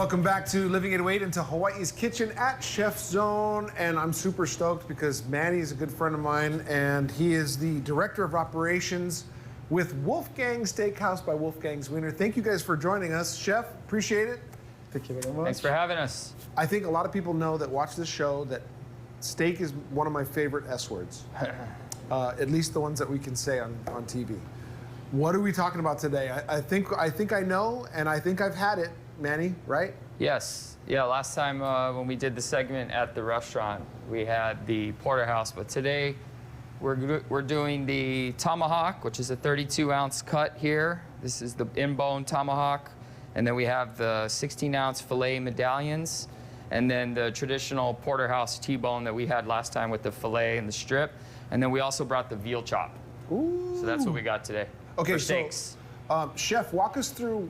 Welcome back to Living808 into Hawaii's Kitchen at ChefZone, and I'm super stoked because Manny is a good friend of mine, and he is the Director of Operations with Wolfgang Steakhouse by Wolfgang Zwiener. Thank you guys for joining us. Chef, appreciate it. Thank you very much. Thanks for having us. I think a lot of people know that watch this show that steak is one of my favorite S words, at least the ones that we can say on TV. What are we talking about today? I think I know, and I think I've had it. Manny, right? Yes. Yeah, last time when we did the segment at the restaurant, we had the Porterhouse, but today we're doing the tomahawk, which is a 32-ounce cut here. This is the in-bone tomahawk, and then we have the 16-ounce filet medallions, and then the traditional Porterhouse T-bone that we had last time with the filet and the strip, and then we also brought the veal chop. Ooh. So that's what we got today. Okay, for steaks. Chef, walk us through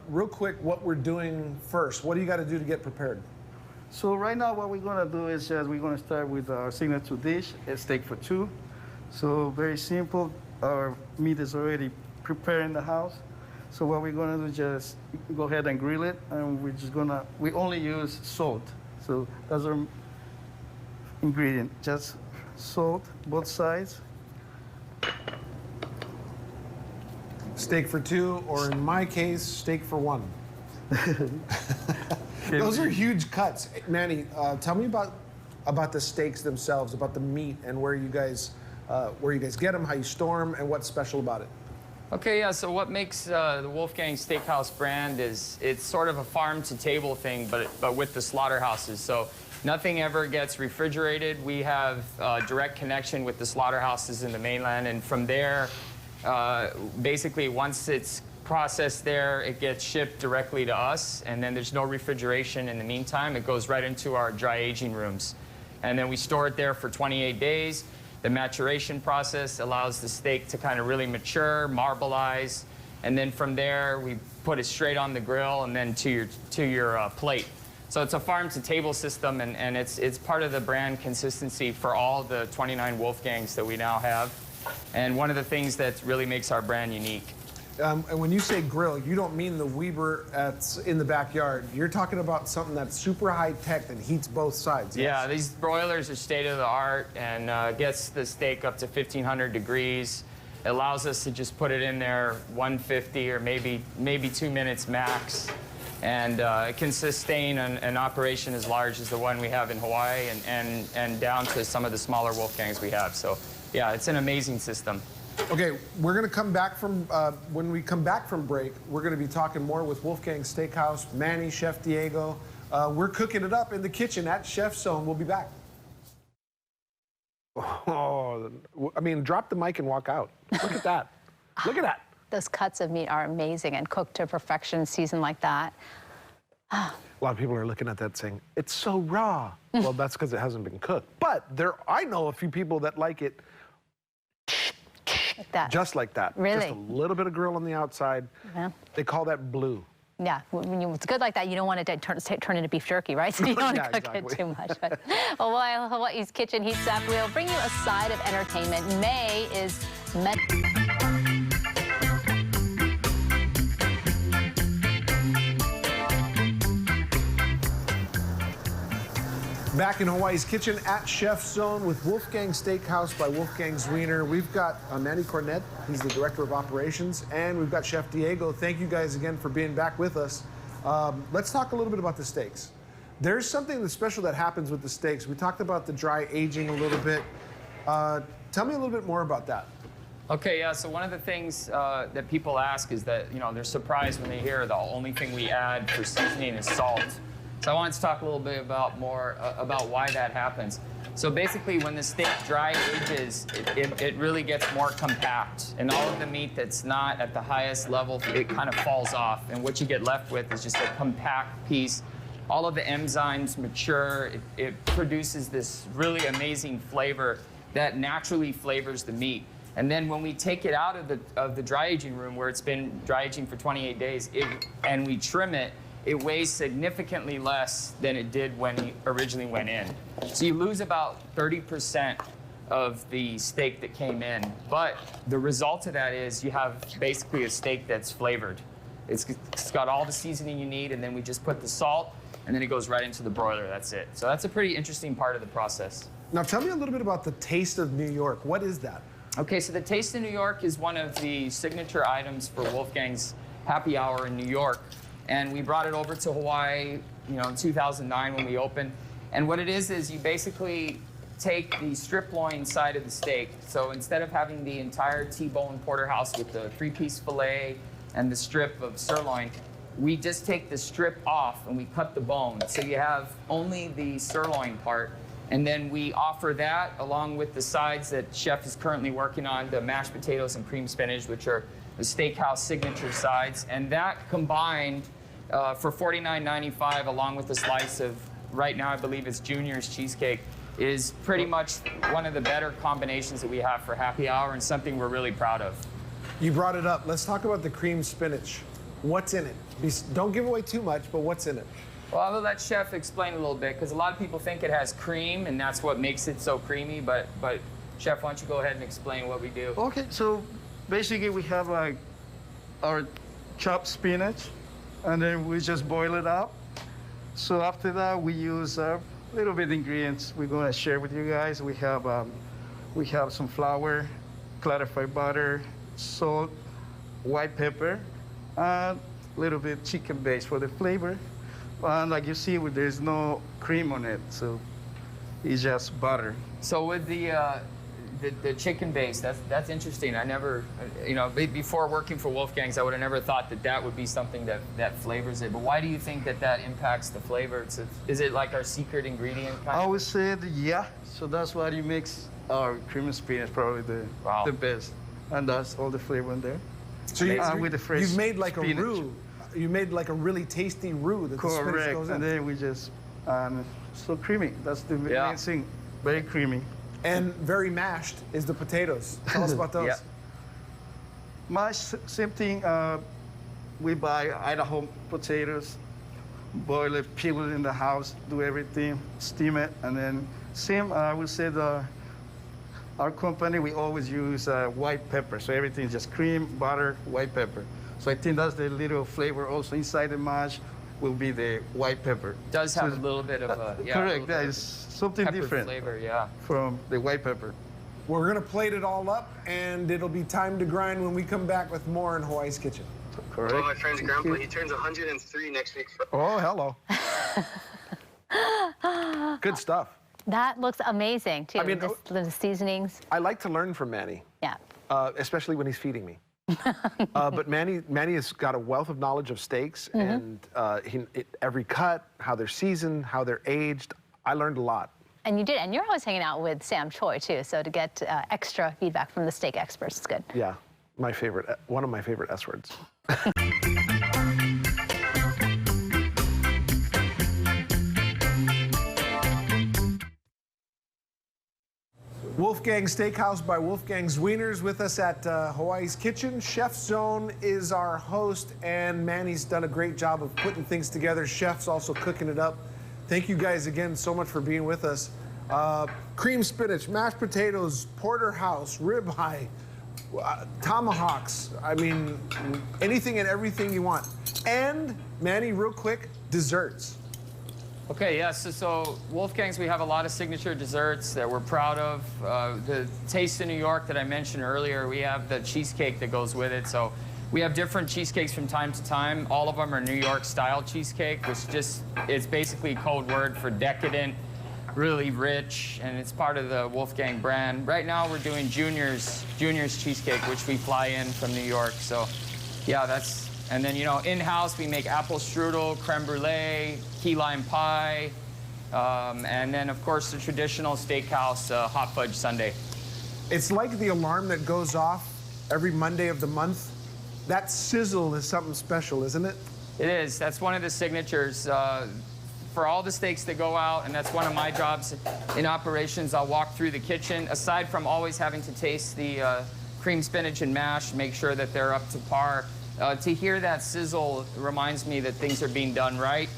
real quick what we're doing first. What do you got to do to get prepared? So right now what we're going to do is we're going to start with our signature dish, a steak for two. So very simple. Our meat is already prepared in the house. So what we're going to do is just go ahead and grill it, and we only use salt. So that's our ingredient, just salt, both sides. Steak for two, or in my case, steak for one. Those are huge cuts. Manny, tell me about the steaks themselves, about the meat, and where you guys get them, how you store them, and what's special about it. Okay, yeah, so what makes the Wolfgang Steakhouse brand is it's sort of a farm-to-table thing, but with the slaughterhouses. So nothing ever gets refrigerated. We have direct connection with the slaughterhouses in the mainland, and from there, basically, once it's processed there, it gets shipped directly to us, and then there's no refrigeration in the meantime. It goes right into our dry aging rooms. And then we store it there for 28 days. The maturation process allows the steak to kind of really mature, marbleize, and then from there, we put it straight on the grill and then to your plate. So it's a farm-to-table system, and it's part of the brand consistency for all the 29 Wolfgangs that we now have. And one of the things that really makes our brand unique. And when you say grill, you don't mean the Weber in the backyard. You're talking about something that's super high-tech that heats both sides. Yes? Yeah, these broilers are state-of-the-art and gets the steak up to 1,500 degrees. It allows us to just put it in there 150 or maybe 2 minutes max. And it can sustain an operation as large as the one we have in Hawaii and down to some of the smaller Wolfgangs we have. So. Yeah, it's an amazing system. Okay, we're going to come back from, when we come back from break, we're going to be talking more with Wolfgang Steakhouse, Manny, Chef Diego. We're cooking it up in the kitchen at ChefZone. We'll be back. Oh, I mean, drop the mic and walk out. Look at that. Look at that. Those cuts of meat are amazing and cooked to perfection, seasoned like that. A lot of people are looking at that saying, it's so raw. Well, that's because it hasn't been cooked. But I know a few people that like it like that. Just like that. Really? Just a little bit of grill on the outside. Yeah. They call that blue. Yeah, when it's good like that, you don't want it to turn into beef jerky, right? So you don't want to cook it too much. But, well, while Hawaii's Kitchen heats up, we'll bring you a side of entertainment. May is Back in Hawaii's Kitchen at ChefZone with Wolfgang Steakhouse by Wolfgang Zwiener. We've got Manny Cournede, he's the Director of Operations, and we've got Chef Diego. Thank you guys again for being back with us. Let's talk a little bit about the steaks. There's something that's special that happens with the steaks. We talked about the dry aging a little bit. Tell me a little bit more about that. Okay, yeah, so one of the things that people ask is that, they're surprised when they hear the only thing we add for seasoning is salt. So I wanted to talk a little bit about why that happens. So basically, when the steak dry ages, it really gets more compact, and all of the meat that's not at the highest level, it kind of falls off, and what you get left with is just a compact piece. All of the enzymes mature. It produces this really amazing flavor that naturally flavors the meat. And then when we take it out of the dry aging room, where it's been dry aging for 28 days, and we trim it, it weighs significantly less than it did when it originally went in. So you lose about 30% of the steak that came in. But the result of that is you have basically a steak that's flavored. It's got all the seasoning you need, and then we just put the salt, and then it goes right into the broiler. That's it. So that's a pretty interesting part of the process. Now tell me a little bit about the Taste of New York. What is that? Okay, so the Taste of New York is one of the signature items for Wolfgang's Happy Hour in New York. And we brought it over to Hawaii, in 2009 when we opened. And what it is you basically take the strip loin side of the steak. So instead of having the entire T-bone porterhouse with the 3-piece filet and the strip of sirloin, we just take the strip off and we cut the bone. So you have only the sirloin part. And then we offer that along with the sides that Chef is currently working on, the mashed potatoes and cream spinach, which are the steakhouse signature sides. And that combined for $49.95, along with a slice of, right now I believe it's Junior's cheesecake, is pretty much one of the better combinations that we have for happy hour and something we're really proud of. You brought it up. Let's talk about the cream spinach. What's in it? Don't give away too much, but what's in it? Well, I'll let Chef explain a little bit, because a lot of people think it has cream, and that's what makes it so creamy. But Chef, why don't you go ahead and explain what we do? Okay, so basically we have like our chopped spinach, and then we just boil it up. So after that, we use a little bit of ingredients we're going to share with you guys. We have some flour, clarified butter, salt, white pepper, and a little bit chicken base for the flavor. And like you see, there's no cream on it, so it's just butter. So with the chicken base, that's interesting. I never, before working for Wolfgang's, I would have never thought that would be something that flavors it. But why do you think that impacts the flavor? Is it like our secret ingredient kind I of? would say yeah. So that's why you makes our cream and spinach probably the best, and that's all the flavor in there. So with the fresh you've made like spinach. a roux. You made like a really tasty roux that the spinach goes in. And then we just, so creamy. That's the main thing, very creamy. And very mashed is the potatoes. Tell us about those. Yeah. Same thing, we buy Idaho potatoes, boil it, peel it in the house, do everything, steam it, and then same, I would say our company, we always use white pepper. So everything is just cream, butter, white pepper. So I think that's the little flavor also inside the mash will be the white pepper. Does have a little bit of a, correct, that is something different flavor, from the white pepper. We're gonna plate it all up, and it'll be time to grind when we come back with more in Hawaii's Kitchen. Correct. Well, my friend's grandpa, he turns 103 next week. Oh, hello. Good stuff. That looks amazing, too. I mean, the seasonings. I like to learn from Manny. Yeah. Especially when he's feeding me. But Manny has got a wealth of knowledge of steaks, and every cut, how they're seasoned, how they're aged. I learned a lot. And you did, and you're always hanging out with Sam Choi, too, so to get extra feedback from the steak experts is good. Yeah, one of my favorite S words. Wolfgang Steakhouse by Wolfgang Zwiener's with us at Hawaii's Kitchen. ChefZone is our host, and Manny's done a great job of putting things together. Chef's also cooking it up. Thank you guys again so much for being with us. Cream spinach, mashed potatoes, porterhouse, ribeye, tomahawks. I mean, anything and everything you want. And, Manny, real quick, desserts. Okay, yes, so Wolfgang's, we have a lot of signature desserts that we're proud of. The Taste of New York that I mentioned earlier, we have the cheesecake that goes with it. So we have different cheesecakes from time to time. All of them are New York style cheesecake, which it's basically code word for decadent, really rich, and it's part of the Wolfgang brand. Right now we're doing Junior's cheesecake, which we fly in from New York. So yeah, and then, in-house we make apple strudel, creme brulee, key lime pie, and then, of course, the traditional steakhouse hot fudge sundae. It's like the alarm that goes off every Monday of the month. That sizzle is something special, isn't it? It is. That's one of the signatures. For all the steaks that go out, and that's one of my jobs in operations, I'll walk through the kitchen. Aside from always having to taste the cream spinach and mash, make sure that they're up to par. To hear that sizzle reminds me that things are being done right,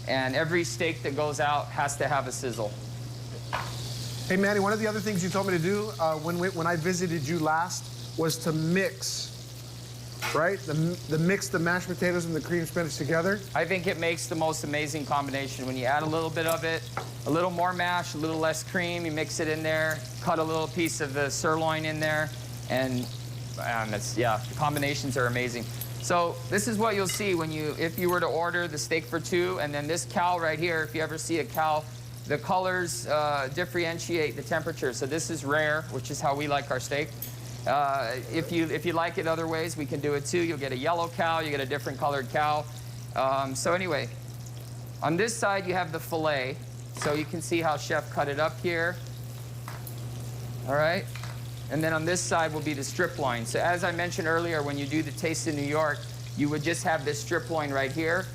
and every steak that goes out has to have a sizzle. Hey, Manny, one of the other things you told me to do when I visited you last was to mix right? The mix the mashed potatoes and the cream spinach together. I think it makes the most amazing combination when you add a little bit of it, a little more mash, a little less cream, you mix it in there, cut a little piece of the sirloin in there, and the combinations are amazing. So this is what you'll see when if you were to order the steak for two, and then this cow right here, if you ever see a cow, the colors differentiate the temperature. So this is rare, which is how we like our steak. If you like it other ways, we can do it too. You'll get a yellow cow, you get a different colored cow. So anyway, on this side you have the filet. So you can see how Chef cut it up here. All right. And then on this side will be the strip loin. So as I mentioned earlier, when you do the Taste in New York, you would just have this strip loin right here,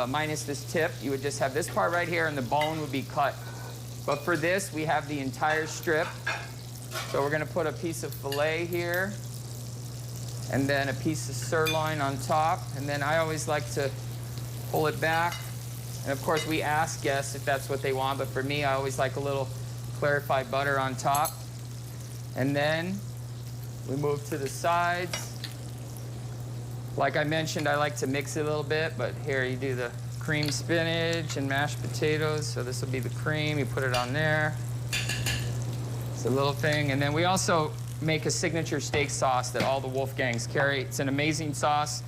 minus this tip. You would just have this part right here, and the bone would be cut. But for this, we have the entire strip. So we're going to put a piece of filet here, and then a piece of sirloin on top. And then I always like to pull it back. And of course, we ask guests if that's what they want. But for me, I always like a little clarified butter on top. And then we move to the sides. Like I mentioned, I like to mix it a little bit, but here you do the cream spinach and mashed potatoes. So this will be the cream, you put it on there. It's a little thing. And then we also make a signature steak sauce that all the Wolfgangs carry. It's an amazing sauce,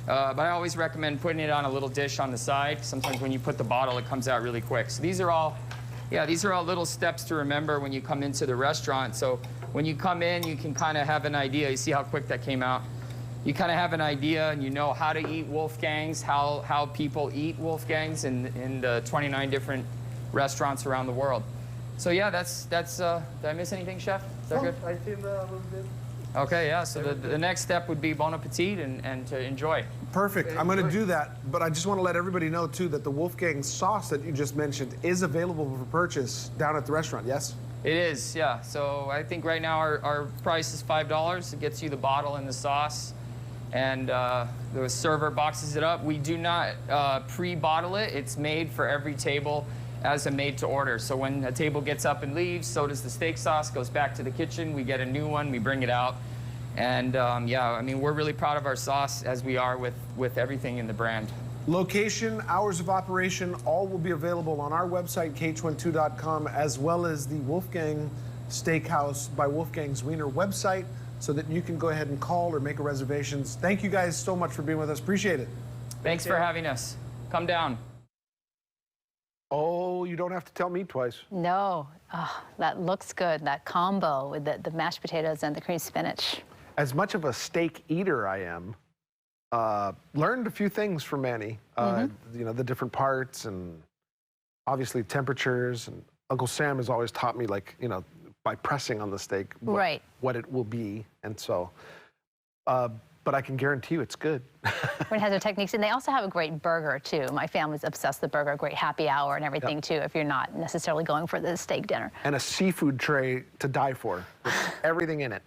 but I always recommend putting it on a little dish on the side. Sometimes when you put the bottle, it comes out really quick. So these are all little steps to remember when you come into the restaurant. So when you come in, you can kind of have an idea. You see how quick that came out? You kind of have an idea, and you know how to eat Wolfgangs, how people eat Wolfgangs in the 29 different restaurants around the world. So yeah, that's did I miss anything, Chef? Is that good? I think a little bit. Okay, yeah, so the next step would be bon appetit and to enjoy. Perfect. I'm going to do that, but I just want to let everybody know, too, that the Wolfgang sauce that you just mentioned is available for purchase down at the restaurant, yes? It is, yeah. So I think right now our price is $5. It gets you the bottle and the sauce, and the server boxes it up. We do not pre-bottle it. It's made for every table as a made-to-order. So when a table gets up and leaves, so does the steak sauce, goes back to the kitchen. We get a new one, we bring it out. And yeah, I mean, we're really proud of our sauce, as we are with everything in the brand. Location, hours of operation, all will be available on our website, kh12.com, as well as the Wolfgang Steakhouse by Wolfgang Zwiener website, so that you can go ahead and call or make a reservations. Thank you guys so much for being with us. Appreciate it. Thanks for having us. Come down. Oh, you don't have to tell me twice. No, oh, that looks good, that combo with the mashed potatoes and the cream spinach. As much of a steak eater I am, learned a few things from Manny. You know, the different parts and obviously temperatures. And Uncle Sam has always taught me, like, you know, by pressing on the steak, what it will be. And so, but I can guarantee you it's good. Everyone has their techniques, and they also have a great burger, too. My family's obsessed with the burger, great happy hour and everything, too, if you're not necessarily going for the steak dinner. And a seafood tray to die for, with everything in it.